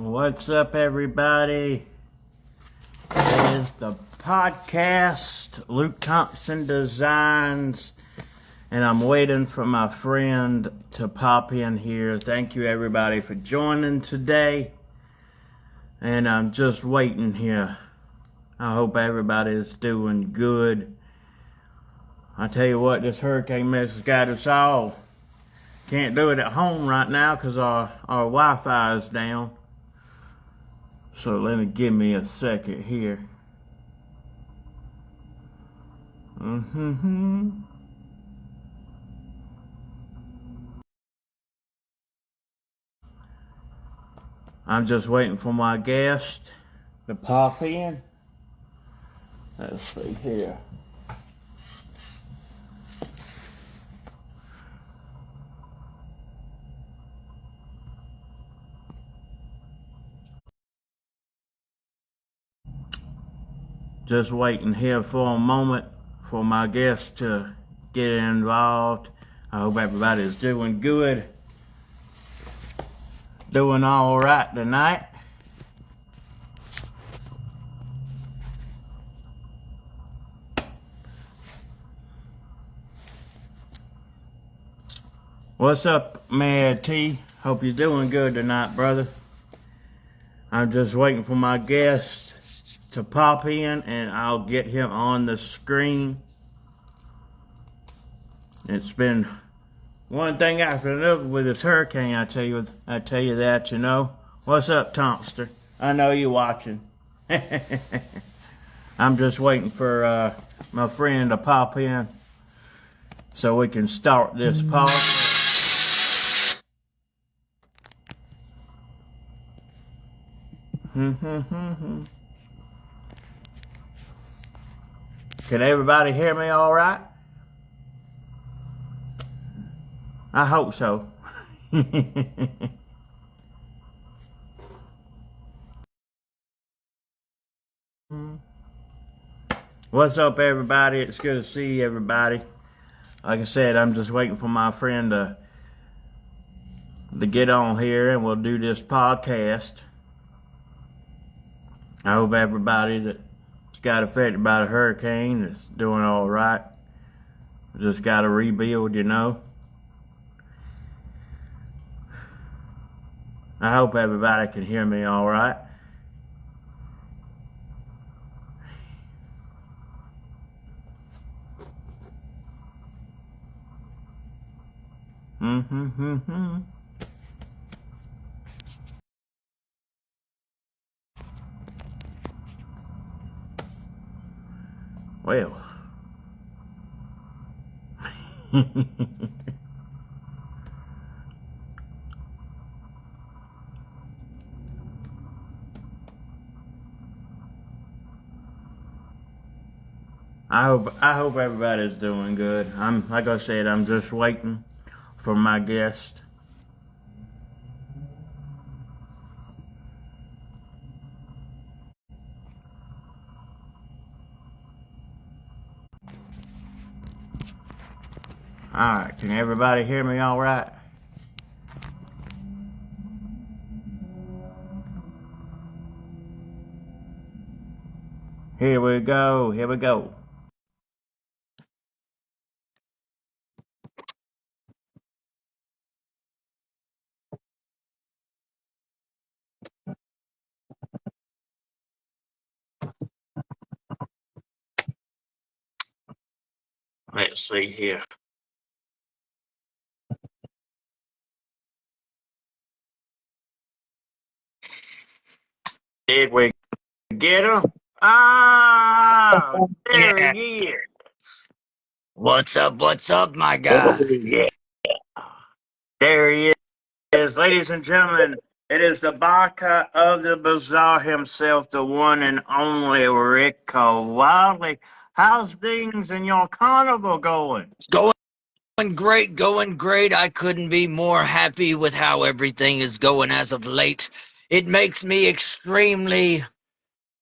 What's up, everybody? It is the podcast, Luke Thompson Designs, and I'm waiting for my friend to pop in here. Thank you, everybody, for joining today, and I'm just waiting here. I hope everybody is doing good. I tell you what, this hurricane mess has got us all. Can't do it at home right now because our Wi-Fi is down. So give me a second here. I'm just waiting for my guest to pop in. Let's see here. Just waiting here for a moment for my guest to get involved. I hope everybody's doing good. Doing all right tonight. What's up, Mad T? Hope you're doing good tonight, brother. I'm just waiting for my guest to pop in and I'll get him on the screen. It's been one thing after another with this hurricane, I tell you that, you know. What's up, Thompson? I know you watching. I'm just waiting for my friend to pop in so we can start this podcast. Can everybody hear me all right? I hope so. What's up, everybody? It's good to see everybody. Like I said, I'm just waiting for my friend to get on here and we'll do this podcast. I hope everybody that got affected by the hurricane is doing all right. Just got to rebuild, you know. I hope everybody can hear me all right. Well. I hope everybody's doing good. Like I said, I'm just waiting for my guest. Alright, can everybody hear me all right? Here we go. Let's see here. Did we get him? Ah, there he is. What's up, my guy? Yeah. There he is. Ladies and gentlemen, it is the Baka of the Bazaar himself, the one and only Rika Wildlee. How's things in your carnival going? It's going great. I couldn't be more happy with how everything is going as of late. It makes me extremely,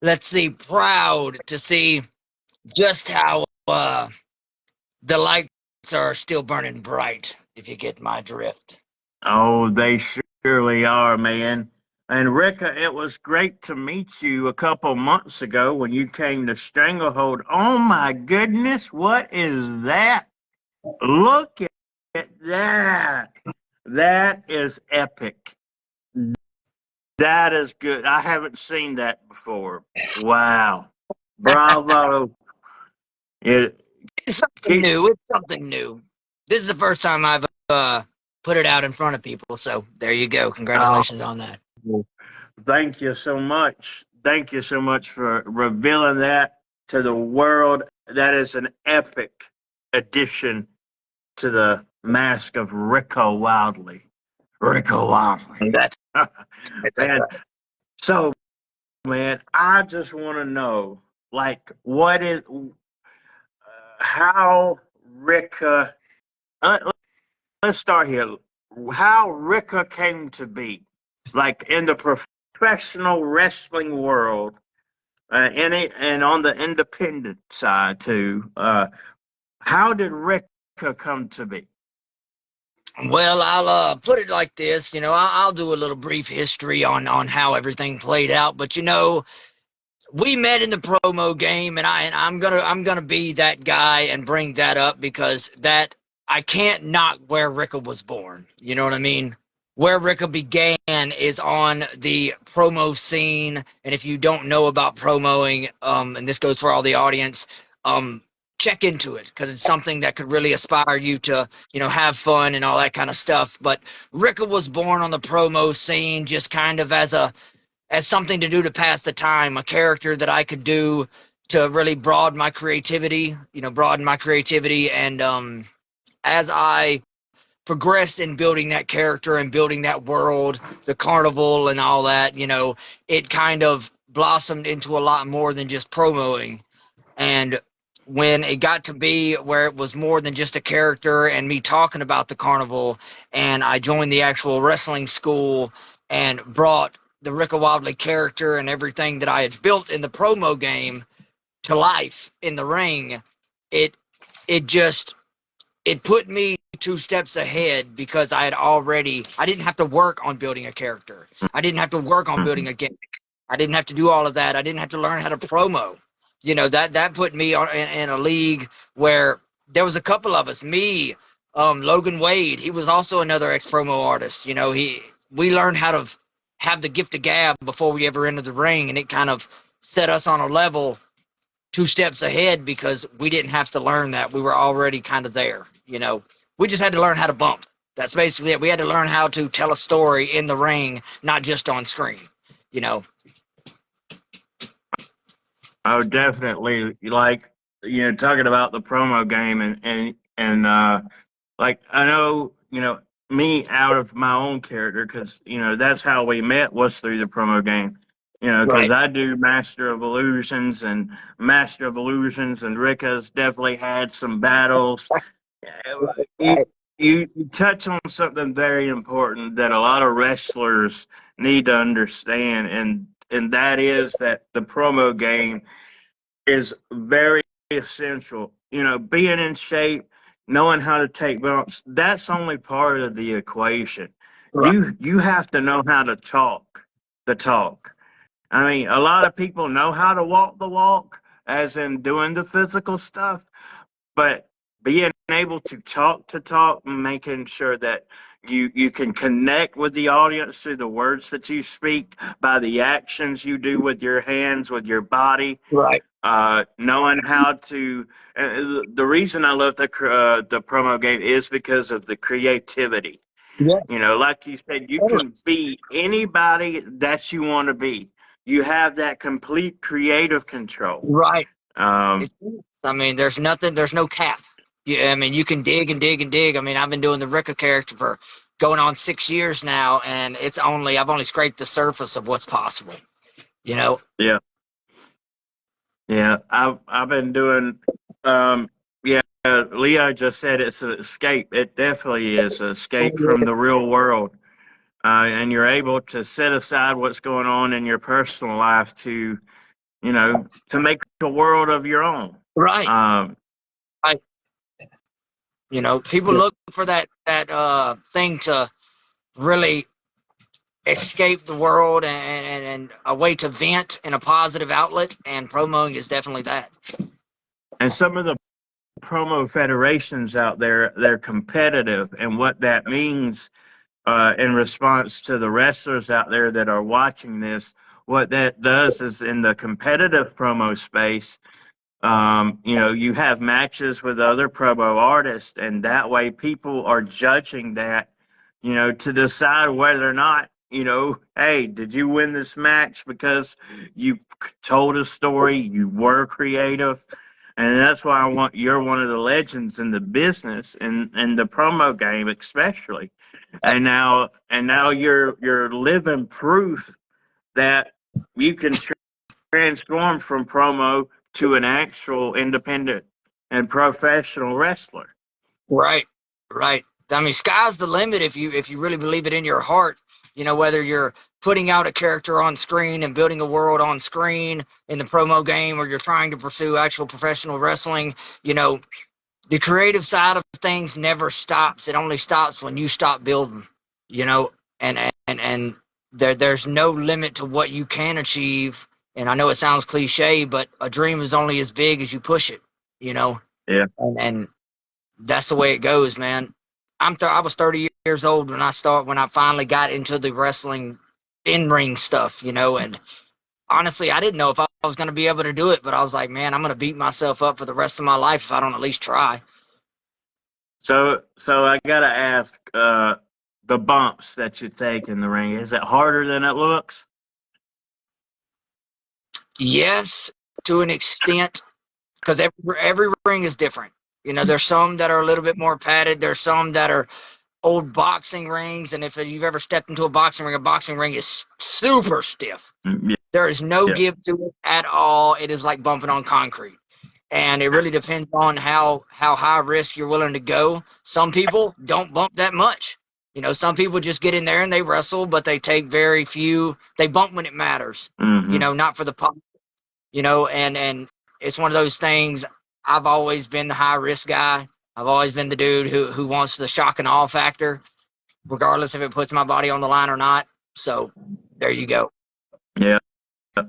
proud to see just how the lights are still burning bright, if you get my drift. Oh, they surely are, man. And Rika, it was great to meet you a couple months ago when you came to Stranglehold. Oh my goodness, what is that? Look at that. That is epic. That is good. I haven't seen that before. Wow. Bravo. It, It's something keep, new. It's something new. This is the first time I've put it out in front of people. So there you go. oh, Congratulations on that. thank you so much. Thank you so much for revealing that to the world. That is an epic addition to the mask of Rika Wildlee. Rika Wildlee. And that's Man, so man, I just want to know, like, how Rika. Uh, let's start here. How Rika came to be, like in the professional wrestling world, and on the independent side too. How did Rika come to be? Well, I'll put it like this. I'll do a little brief history on how everything played out. But we met in the promo game, and I'm gonna be that guy and bring that up because that I can't knock where Rika was born. You know what I mean? Where Rika began is on the promo scene, and if you don't know about promoing, and this goes for all the audience, um, check into it because it's something that could really aspire you to, have fun and all that kind of stuff. But Rika was born on the promo scene, just kind of as something to do to pass the time, a character that I could do to really broaden my creativity. And as I progressed in building that character and building that world, the carnival and all that, it kind of blossomed into a lot more than just promoing. And when it got to be where it was more than just a character and me talking about the carnival, and I joined the actual wrestling school and brought the Rika Wildlee character and everything that I had built in the promo game to life in the ring, it it just it put me two steps ahead because I didn't have to work on building a character. I didn't have to work on building a gimmick. I didn't have to do all of that. I didn't have to learn how to promo. That put me in a league where there was a couple of us. Me, Logan Wade. He was also another ex promo artist. We learned how to have the gift of gab before we ever entered the ring, and it kind of set us on a level two steps ahead because we didn't have to learn that. We were already kind of there. We just had to learn how to bump. That's basically it. We had to learn how to tell a story in the ring, not just on screen. You know. Oh, definitely. Like, talking about the promo game and like I know, me out of my own character because that's how we met was through the promo game. Because Right. I do Master of Illusions, and Rika's definitely had some battles. You, Right. you touch on something very important that a lot of wrestlers need to understand, and that is that the promo game is very essential. Being in shape, knowing how to take bumps, that's only part of the equation. Right. You have to know how to talk the talk. I mean, a lot of people know how to walk the walk, as in doing the physical stuff, but being able to talk, making sure that you can connect with the audience through the words that you speak, by the actions you do with your hands, with your body, Right. knowing how to. The reason I love the promo game is because of the creativity. Yes. Like you said, you Totally. can be anybody that you want to be. You have that complete creative control. Right. Um, It's, I mean, there's nothing. There's no cap. I mean, you can dig and dig and dig. I mean, I've been doing the Rika character for going on 6 years now, and I've only scraped the surface of what's possible. You know. yeah, yeah. I've been doing. Yeah, Leo just said it's an escape. It definitely is an escape from the real world. And you're able to set aside what's going on in your personal life to make a world of your own. Right. Um, Right. People look for that thing to really escape the world and a way to vent in a positive outlet, and promoing is definitely that. And some of the promo federations out there, they're competitive, and what that means in response to the wrestlers out there that are watching this, what that does is in the competitive promo space, you have matches with other promo artists, and that way people are judging that, to decide whether or not, hey, did you win this match because you told a story, you were creative, and that's why you're one of the legends in the business and the promo game especially, and now you're living proof that you can transform from promo to an actual independent and professional wrestler. Right, right. I mean, sky's the limit if you really believe it in your heart. Whether you're putting out a character on screen and building a world on screen in the promo game, or you're trying to pursue actual professional wrestling, the creative side of things never stops. It only stops when you stop building. You know, and there's no limit to what you can achieve. And I know it sounds cliche, but a dream is only as big as you push it. You know, Yeah. and that's the way it goes, man. I was 30 years old when I finally got into the wrestling in ring stuff, and honestly, I didn't know if I was going to be able to do it, but I was like, man, I'm going to beat myself up for the rest of my life if I don't at least try. So I gotta ask, the bumps that you take in the ring, is it harder than it looks? Yes, to an extent, because every ring is different. There's some that are a little bit more padded. There's some that are old boxing rings, and if you've ever stepped into a boxing ring is super stiff. Yeah, There is no yeah. give to it at all. It is like bumping on concrete. And it really depends on how high risk you're willing to go. Some people don't bump that much. Some people just get in there and they wrestle, but they take very few. They bump when it matters. Mm-hmm. Not for the pop. And it's one of those things. I've always been the high risk guy. I've always been the dude who wants the shock and awe factor, regardless if it puts my body on the line or not. So there you go. Yeah,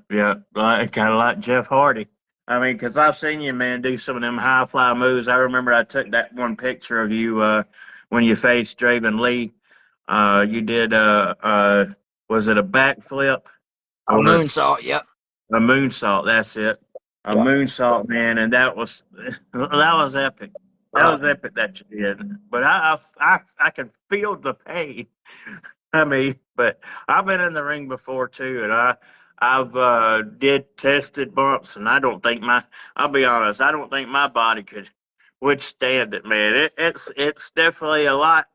yeah. Kind of like Jeff Hardy. I mean, because I've seen you, man, do some of them high fly moves. I remember I took that one picture of you when you faced Draven Lee. You did was it a backflip A or moonsault. Yep. a moonsault? That's it, a Yep. moonsault, man, and that was epic. That was epic that you did. But I can feel the pain. I mean, but I've been in the ring before too, and I've did tested bumps, and I don't think I'll be honest, I don't think my body could withstand it, man. It's definitely a lot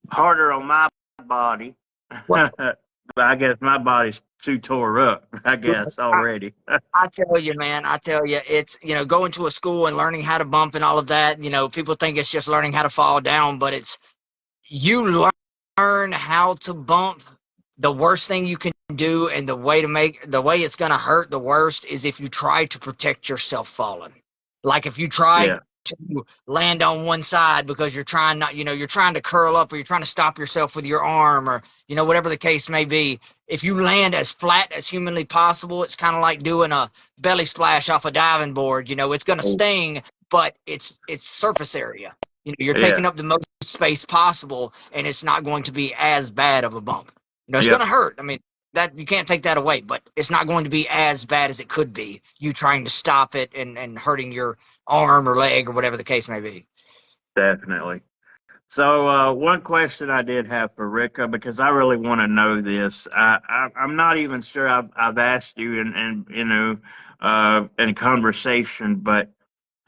harder on my body. Well, But I guess my body's too tore up, I guess, already. I tell you, man, I tell you, it's, going to a school and learning how to bump and all of that. People think it's just learning how to fall down, but it's you learn how to bump. The worst thing you can do, and the way it's going to hurt the worst, is if you try to protect yourself falling. Like if you try Yeah, to land on one side because you're trying not, you're trying to curl up, or you're trying to stop yourself with your arm, or, whatever the case may be. If you land as flat as humanly possible, it's kind of like doing a belly splash off a diving board. It's going to sting, but it's surface area. You're yeah, taking up the most space possible, and it's not going to be as bad of a bump. It's yeah, going to hurt. I mean, that you can't take that away, but it's not going to be as bad as it could be. You trying to stop it and hurting your arm or leg or whatever the case may be. definitely. So one question I did have for Rika, because I really want to know this. I'm not even sure I've asked you in conversation, but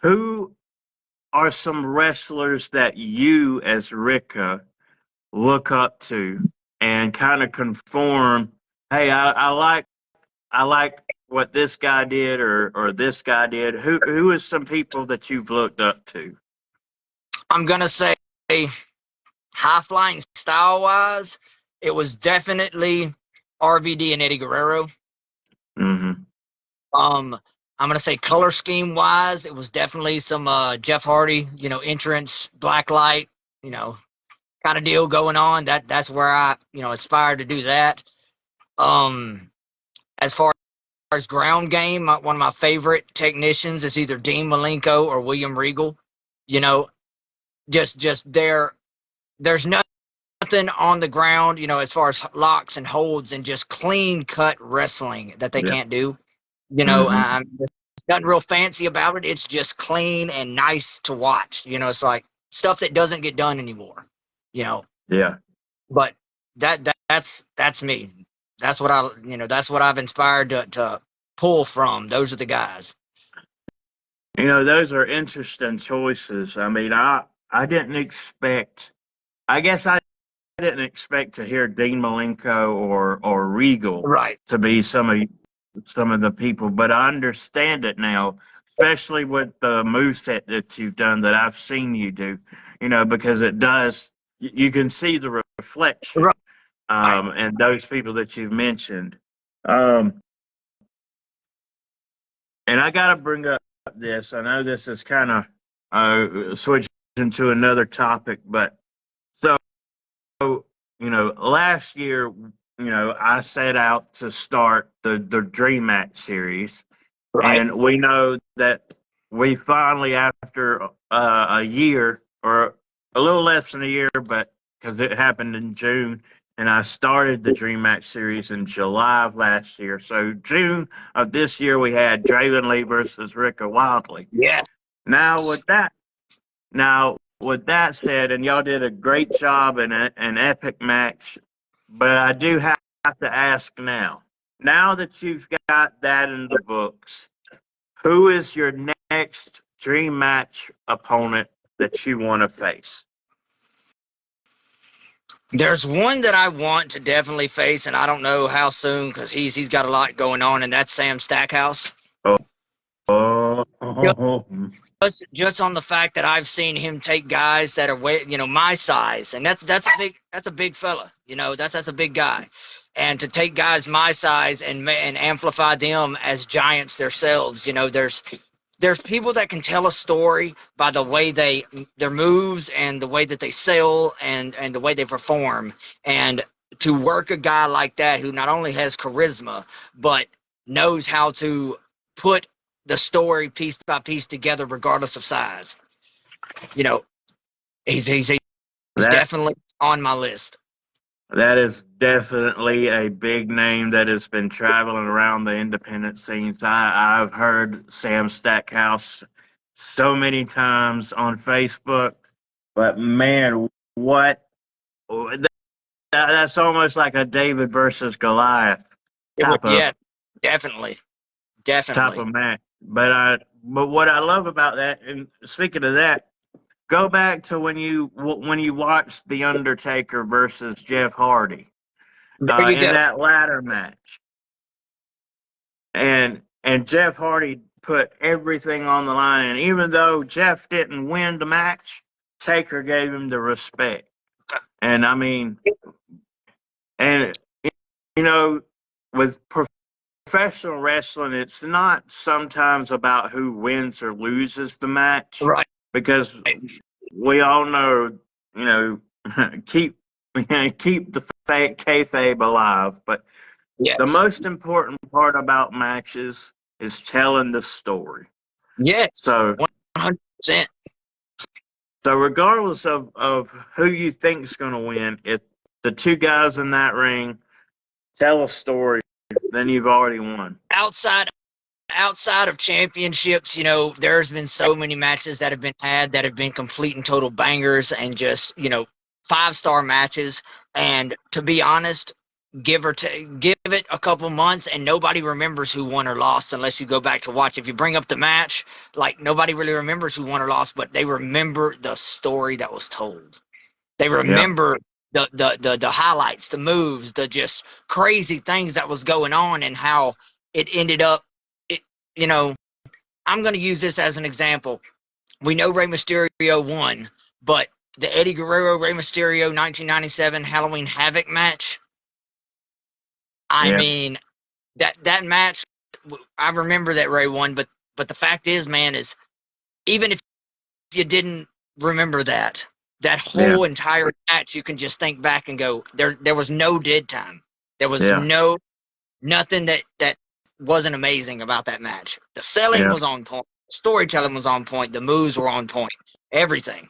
who are some wrestlers that you as Rika look up to and kind of conform? Hey, I like what this guy did or this guy did. Who is some people that you've looked up to? I'm going to say high flying style wise, it was definitely RVD and Eddie Guerrero. Mm-hmm. I'm gonna say color scheme wise, it was definitely some Jeff Hardy, entrance, black light, you know, kind of deal going on. That's where I, aspire to do that. As far as ground game, one of my favorite technicians is either Dean Malenko or William Regal. You know, just there's nothing on the ground, as far as locks and holds and just clean cut wrestling that they Yeah. can't do. Mhm. There's nothing real fancy about it. It's just clean and nice to watch. It's like stuff that doesn't get done anymore. You know, Yeah. but that's me. That's what that's what I've inspired to pull from. Those are the guys. Those are interesting choices. I mean, I didn't expect. I guess I didn't expect to hear Dean Malenko or Regal Right. to be some of the people, but I understand it now, especially with the moveset that you've done that I've seen you do. Because it does. You can see the reflection, Right. and those people that you've mentioned. Um, and I got to bring up this. I know this is kind of switching to another topic, but so last year, I set out to start the Dream Match series, Right. and we know that we finally, after a year or a little less than a year, but because it happened in June, and I started the Dream Match series in July of last year. So June of this year, we had Draven Lee versus Rika Wildlee. Yes. Now with that said, and y'all did a great job in an epic match, but I do have to ask now. Now that you've got that in the books, who is your next dream match opponent that you want to face? There's one that I want to definitely face, and I don't know how soon because he's got a lot going on, and that's Sam Stackhouse. Oh, Just on the fact that I've seen him take guys that are my size, and that's a big fella. That's a big guy, and to take guys my size and amplify them as giants themselves. There's people that can tell a story by the way their moves and the way that they sell and the way they perform, and to work a guy like that who not only has charisma but knows how to put the story piece by piece together regardless of size. You know, he's that definitely on my list. that is definitely a big name that has been traveling around the independent scenes. I've heard Sam Stackhouse so many times on Facebook, but man, what that's almost like a David versus Goliath It would, type of yeah, definitely, type definitely. of match. But what I love about that, and speaking of that, go back to when you watched The Undertaker versus Jeff Hardy There you in go. that ladder match, and Jeff Hardy put everything on the line, and even though Jeff didn't win the match, Taker gave him the respect. And I mean, and you know, with professional wrestling, it's not sometimes about who wins or loses the match, Right. because we all know, you know, keep keep the fake kayfabe alive. But the Yes. most important part about matches is telling the story. Yes. So 100%. so regardless of who you think is going to win, if the two guys in that ring tell a story, then you've already won. Outside of championships, there's been so many matches that have been had that have been complete and total bangers and just, 5-star matches. And to be honest, give it a couple months and nobody remembers who won or lost unless you go back to watch. If you bring up the match, like nobody really remembers who won or lost, but they remember the story that was told. They Yeah. remember the highlights, the moves, the just crazy things that was going on and how it ended up. It, you know, I'm going to use this as an example. We know Rey Mysterio won, but the Eddie Guerrero Rey Mysterio 1997 Halloween Havoc match. I Yeah. mean, that match. I remember that Rey won, but the fact is, man, is even if you didn't remember that, that Yeah. whole entire match, you can just think back and go, there was no dead time. There was Yeah. nothing that wasn't amazing about that match. The selling Yeah. was on point. The storytelling was on point. The moves were on point. Everything.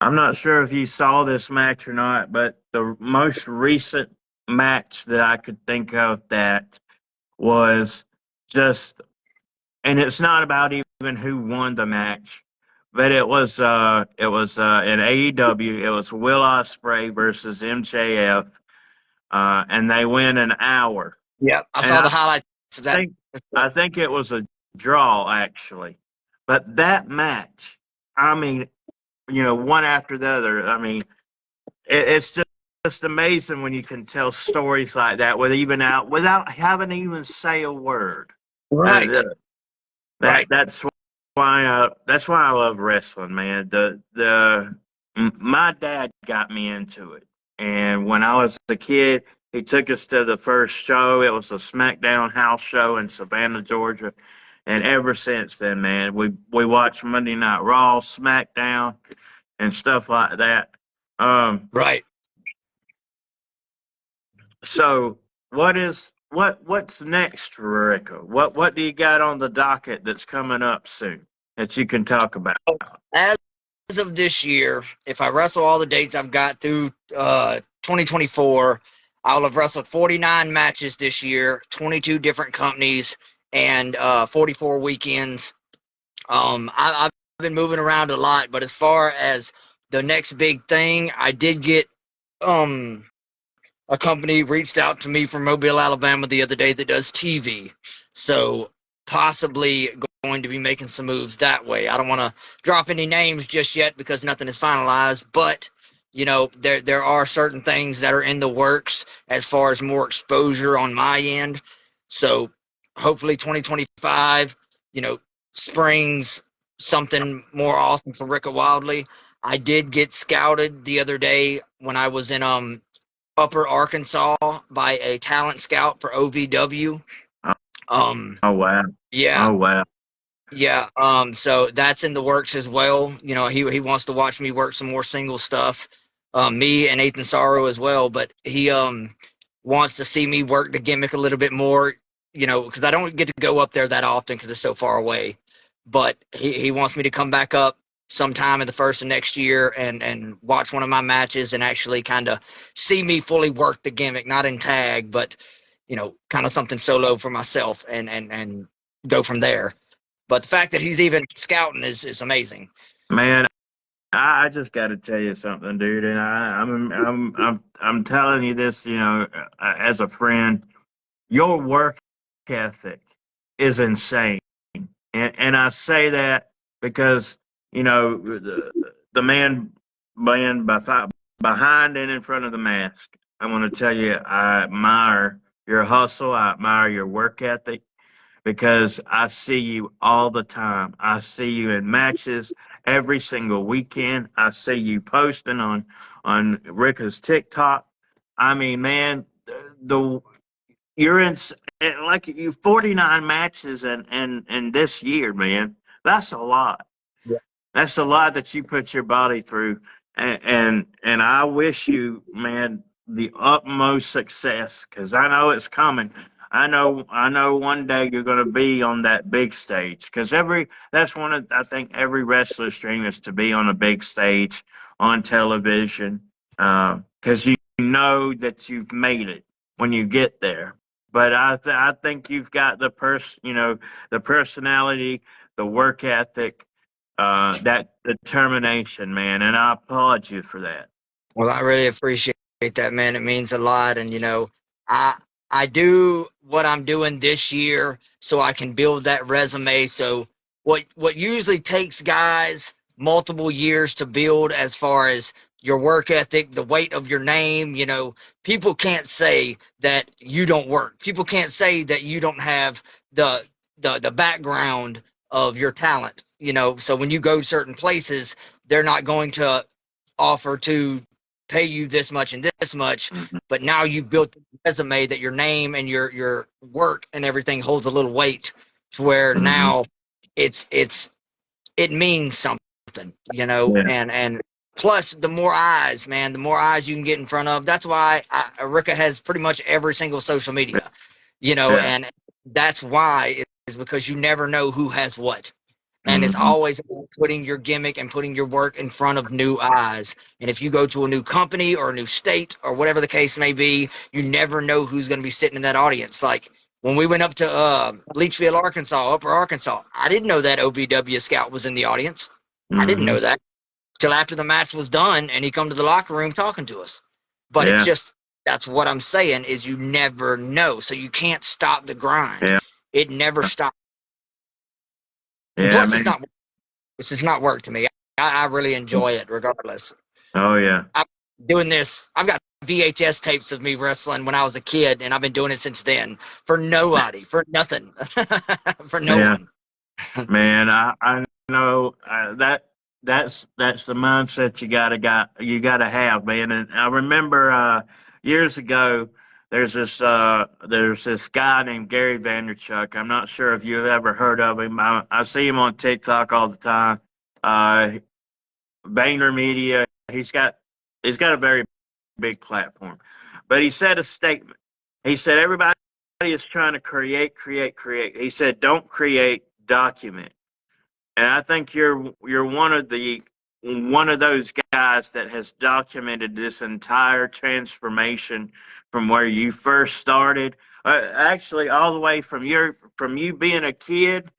I'm not sure if you saw this match or not, but the most recent match that I could think of that was just, and it's not about even who won the match, but it was in AEW. It was Will Ospreay versus MJF, and they win an hour. Yeah, I And saw the highlights of that. think I think it was a draw actually, but that match, I mean, one after the other. I mean, it's just amazing when you can tell stories like that without having to even say a word. Right, Uh, right. that's why I love wrestling, man. My dad got me into it, and when I was a kid, he took us to the first show. It was a SmackDown house show in Savannah, Georgia, and ever since then, man, we watched Monday Night Raw, SmackDown, and stuff like that. Um, Right. so what's next for Rika? What do you got on the docket that's coming up soon that you can talk about? As of this year, if I wrestle all the dates I've got through 2024, I'll have wrestled 49 matches this year, 22 different companies, and 44 weekends. I've been moving around a lot, but as far as the next big thing, I did get um a company reached out to me from Mobile, Alabama the other day that does TV. So possibly going to be making some moves that way. I don't want to drop any names just yet because nothing is finalized, but there are certain things that are in the works as far as more exposure on my end. So hopefully 2025, springs something more awesome for Rika Wildlee. I did get scouted the other day when I was in Upper Arkansas by a talent scout for OVW. Oh, Um, oh wow. yeah, Oh wow. yeah. So that's in the works as well. He wants to watch me work some more single stuff. Me and Ethan Sorrow as well, but he wants to see me work the gimmick a little bit more. Because I don't get to go up there that often because it's so far away. But he wants me to come back up sometime in the first of next year and watch one of my matches and actually kind of see me fully work the gimmick, not in tag, but kind of something solo for myself and go from there. But the fact that he's even scouting is amazing. Man, I just got to tell you something, dude, and I'm telling you this, as a friend. Your work ethic is insane, and I say that because the man behind and in front of the mask. I want to tell you, I admire your hustle. I admire your work ethic because I see you all the time. I see you in matches every single weekend. I see you posting on Rika's TikTok. I mean, man, the you're in like you 49 matches and this year, man. That's a lot. Yeah. That's a lot that you put your body through, and I wish you, man, the utmost success because I know it's coming. I know one day you're going to be on that big stage because that's one of I think every wrestler's dream is to be on a big stage on television because you know that you've made it when you get there. But I think you've got the personality, the work ethic, that determination, man, and I applaud you for that. Well, I really appreciate that, man. It means a lot, and I I do what I'm doing this year so I can build that resume. So what usually takes guys multiple years to build, as far as your work ethic, the weight of your name, people can't say that you don't work. People can't say that you don't have the background of your talent. So when you go certain places, they're not going to offer to pay you this much and this much, Mhm. but now you've built a resume that your name and your work and everything holds a little weight to where Mhm. now it means something. Yeah. and plus the more eyes, man, the more eyes you can get in front of. That's why Rika has pretty much every single social media, Yeah. and that's why is because you never know who has what. And it's Mm-hmm. always about putting your gimmick and putting your work in front of new eyes. And if you go to a new company or a new state or whatever the case may be, you never know who's going to be sitting in that audience. Like when we went up to Leachville, Arkansas, Upper Arkansas, I didn't know that OVW scout was in the audience. I didn't Mm-hmm. know that till after the match was done and he come to the locker room talking to us. But it's Yeah. just that's what I'm saying is you never know. So you can't stop the grind. Yeah. It never stops. And Yeah, plus man. it's just not work to me. I really enjoy it regardless. Oh yeah. I'm doing this. I've got VHS tapes of me wrestling when I was a kid, and I've been doing it since then for nobody, for nothing, for no Yeah. one. Man, I know that's the mindset you gotta have, man. And I remember years ago there's this guy named Gary Vaynerchuk. I'm not sure if you've ever heard of him. I see him on TikTok all the time. Uh, Vayner Media. He's got a very big platform, but he said a statement. He said everybody is trying to create, create, create. He said don't create, document. And I think you're one of those guys that has documented this entire transformation from where you first started, actually all the way from you being a kid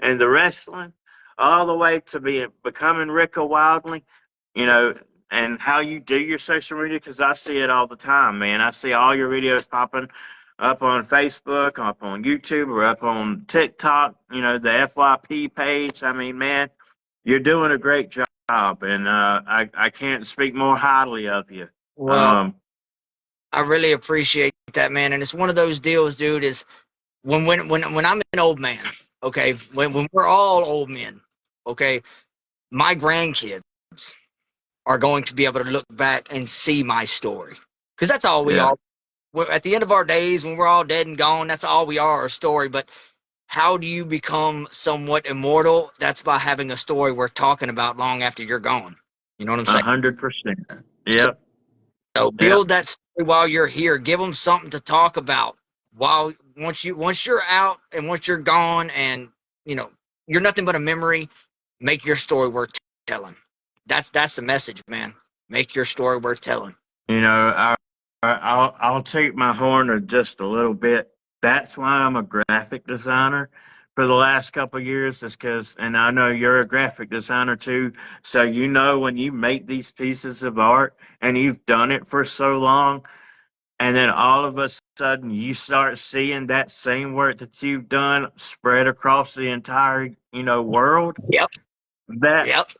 and the wrestling, all the way to becoming Rika Wildlee, you know, and how you do your social media. Because I see it all the time, man. I see all your videos popping up on Facebook, up on YouTube, or up on TikTok, the FYP page. I mean, man, you're doing a great job, and I can't speak more highly of you. Well, Um, I really appreciate that, man. And it's one of those deals, dude. Is when I'm an old man, okay, when we're all old men, okay, my grandkids are going to be able to look back and see my story because that's all we yeah, are. At the end of our days, when we're all dead and gone, that's all we are, a story. But how do you become somewhat immortal? That's by having a story worth talking about long after you're gone. You know what I'm saying? 100%. Yep, So yep, build that story while you're here. Give them something to talk about while once you're out and once you're gone, and you know you're nothing but a memory. Make your story worth telling. That's the message, man. Make your story worth telling. I'll take my horn just a little bit. That's why I'm a graphic designer for the last couple of years, is because, and I know you're a graphic designer too. So when you make these pieces of art and you've done it for so long, and then all of a sudden you start seeing that same work that you've done spread across the entire world, Yep. that Yep.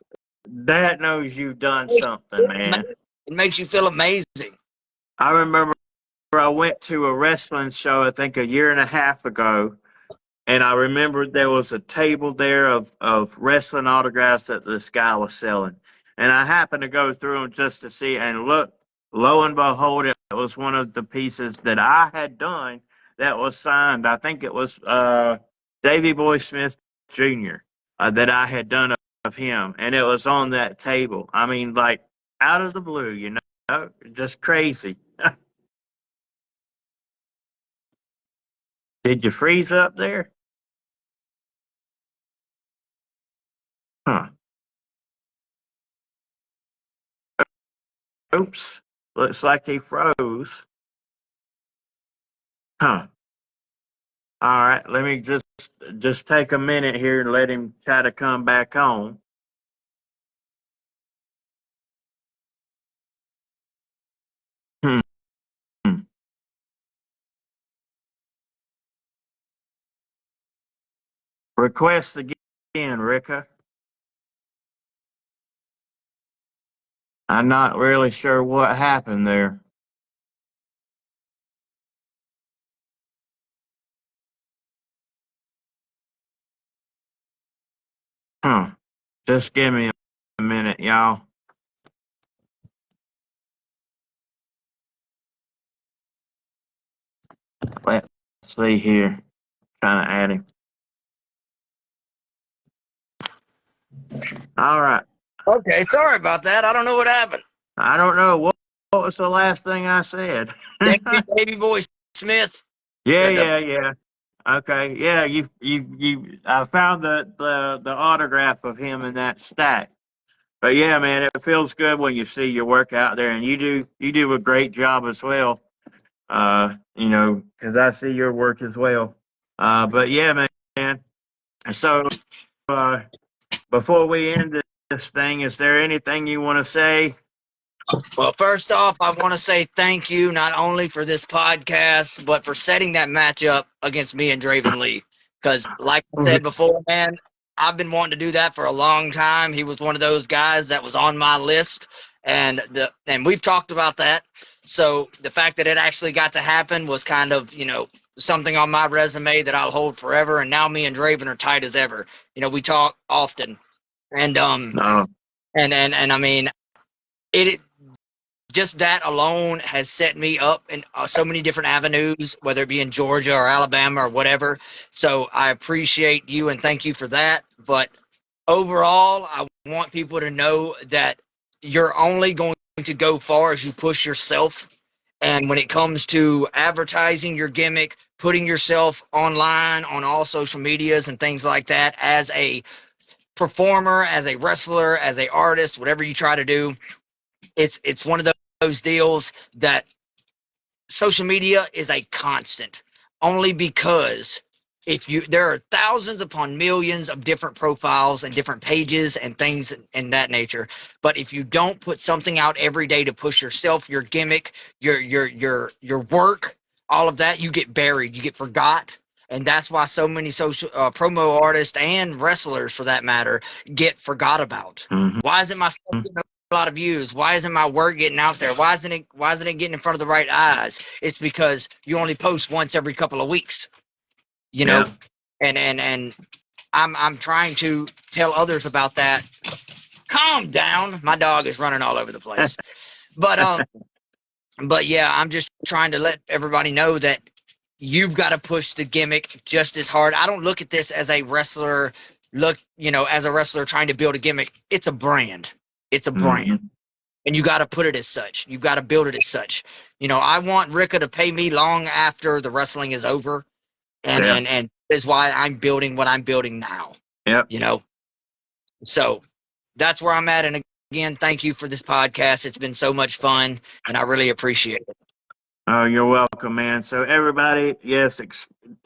that knows you've done It something, man. makes you feel amazing. I remember I went to a wrestling show, I think a year and a half ago, and I remembered there was a table there of wrestling autographs that this guy was selling. And I happened to go through them just to see, and look, lo and behold, it was one of the pieces that I had done that was signed. I think it was Davy Boy Smith Jr. That I had done of him, and it was on that table. I mean, like out of the blue, just crazy. Did you freeze up there? Huh. Oops. Looks like he froze. Huh. All right. Let me just take a minute here and let him try to come back on. Hmm. Request again, Rika. I'm not really sure what happened there. Huh. Just give me a minute, y'all. Let's see here. Trying to add him. All right. Okay, sorry about that. I don't know what happened. I don't know. What was the last thing I said? Davey Boy Smith. Yeah, Yeah, yeah, yeah. Okay, yeah. You. I found the autograph of him in that stack. But yeah, man, it feels good when you see your work out there, and you do a great job as well. Because I see your work as well. But yeah, man. So uh, before we end this thing, is there anything you want to say? Well, first off, I want to say thank you not only for this podcast, but for setting that match up against me and Draven Lee. Because, like I said before, man, I've been wanting to do that for a long time. He was one of those guys that was on my list, and we've talked about that. So the fact that it actually got to happen was kind of, something on my resume that I'll hold forever. And now me and Draven are tight as ever. We talk often, and No. and I mean it just that alone has set me up in so many different avenues, whether it be in Georgia or Alabama or whatever. So I appreciate you and thank you for that. But overall, I want people to know that you're only going to go far as you push yourself. And when it comes to advertising your gimmick, putting yourself online on all social medias and things like that as a performer, as a wrestler, as a artist, whatever you try to do, it's one of those deals that social media is a constant, only because if you there are thousands upon millions of different profiles and different pages and things in that nature, but if you don't put something out every day to push yourself, your gimmick, your work, all of that, you get buried, you get forgot. And that's why so many social promo artists and wrestlers, for that matter, get forgot about. Mhm. Why isn't my stuff getting a lot of views? Why isn't my work getting out there? Why isn't it getting in front of the right eyes? It's because you only post once every couple of weeks, you know? Yeah. And I'm trying to tell others about that. Calm down. My dog is running all over the place. But but yeah, I'm just trying to let everybody know that you've got to push the gimmick just as hard. I don't look at this as a wrestler as a wrestler trying to build a gimmick. It's a brand. It's a brand. Mhm. And you got to put it as such. You've got to build it as such. I want Rika to pay me long after the wrestling is over, and Yeah. and is why I'm building what I'm building now. Yep. You know, so that's where I'm at. And again, thank you for this podcast. It's been so much fun, and I really appreciate it. Oh, you're welcome, man. So everybody, yes,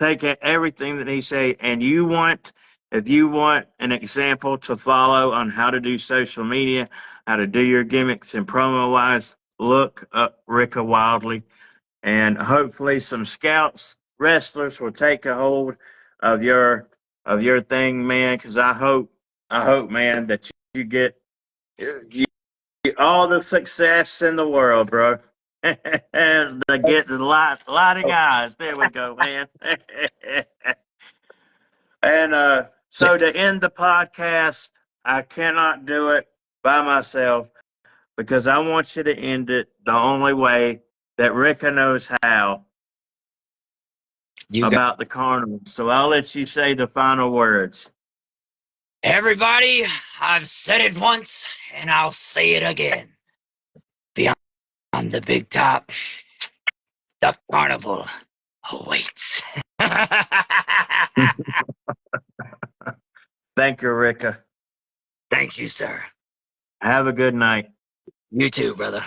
take everything that he say, and if you want an example to follow on how to do social media, how to do your gimmicks and promo wise, look up Rika Wildlee, and hopefully some scouts, wrestlers will take a hold of your thing, man. Because I hope, man, that you get you, all the success in the world, bro. And to get the lighting eyes. There we go, man. And so to end the podcast, I cannot do it by myself because I want you to end it the only way that Rika knows how You got about the carnival. So I'll let you say the final words. everybody. I've said it once, and I'll say it again. Beyond the big top, the carnival awaits. Thank you, Rika. Thank you, sir. Have a good night. You too, brother.